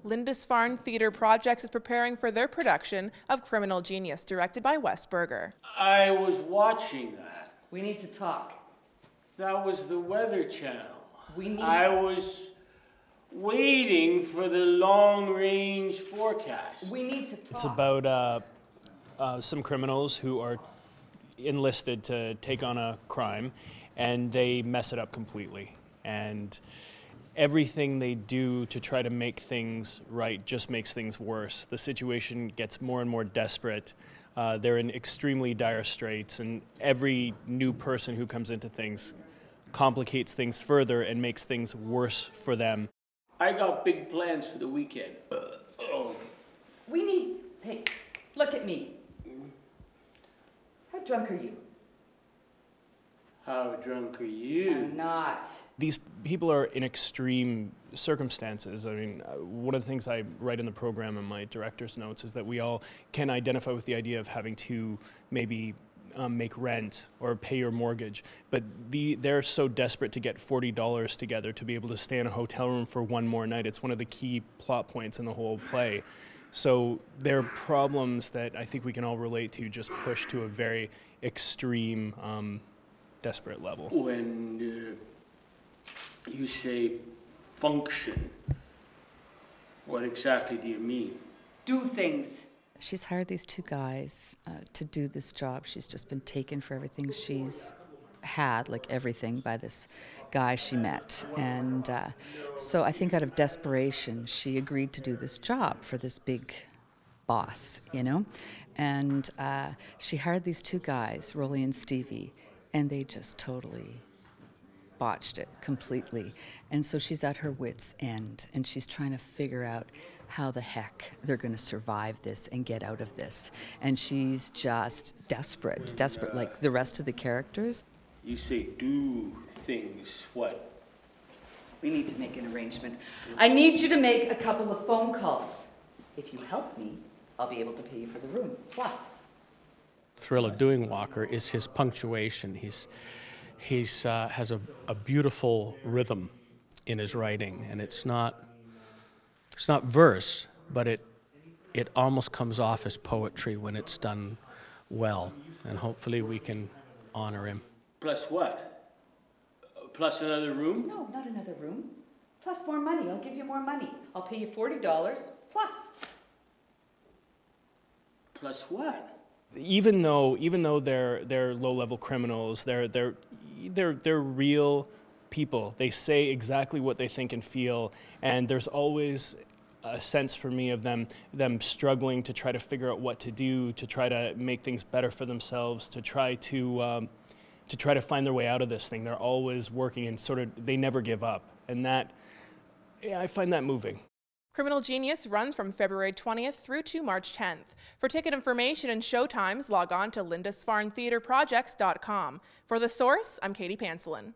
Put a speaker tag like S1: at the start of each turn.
S1: Lyndesfarne Theatre Projects is preparing for their production of Criminal Genius, directed by Berger.
S2: I was watching that.
S3: We need to talk.
S2: That was the Weather Channel.
S3: We need...
S2: I was waiting for the long-range forecast.
S3: We need to talk.
S4: It's about some criminals who are enlisted to take on a crime, and they mess it up completely. And everything they do to try to make things right just makes things worse. The situation gets more and more desperate. They're in extremely dire straits, and every new person who comes into things complicates things further and makes things worse for them.
S2: I got big plans for the weekend.
S3: We need... Hey, look at me. How drunk are you?
S2: How drunk are you?
S3: I'm not.
S4: These people are in extreme circumstances. I mean, one of the things I write in the program in my director's notes is that we all can identify with the idea of having to maybe make rent or pay your mortgage, but they're so desperate to get $40 together to be able to stay in a hotel room for one more night. It's one of the key plot points in the whole play. So there are problems that I think we can all relate to, just pushed to a very extreme, desperate level.
S2: When you say function, what exactly do you mean?
S3: Do things.
S5: She's hired these two guys to do this job. She's just been taken for everything she's had, like everything, by this guy she met. And so I think out of desperation, she agreed to do this job for this big boss, you know? And she hired these two guys, Rolly and Stevie, and they just totally botched it completely. And so she's at her wit's end, and she's trying to figure out how the heck they're going to survive this and get out of this. And she's just desperate like the rest of the characters.
S2: You say do things, what?
S3: We need to make an arrangement. I need you to make a couple of phone calls. If you help me, I'll be able to pay you for the room. Plus.
S6: The thrill of doing Walker is his punctuation. He's has a beautiful rhythm in his writing, and it's not verse, but it almost comes off as poetry when it's done well, and hopefully we can honor him.
S2: Plus what? Plus another room?
S3: No, not another room. Plus more money. I'll give you more money. I'll pay you $40 plus.
S2: Plus what?
S4: Even though they're low-level criminals, they're real people. They say exactly what they think and feel, and there's always a sense for me of them struggling to try to figure out what to do, to try to make things better for themselves, to try to find their way out of this thing. They're always working, and they never give up, and that, yeah, I find that moving.
S1: Criminal Genius runs from February 20th through to March 10th. For ticket information and showtimes, log on to LindesfarneTheatreProjects.com. For The Source, I'm Katie Panselin.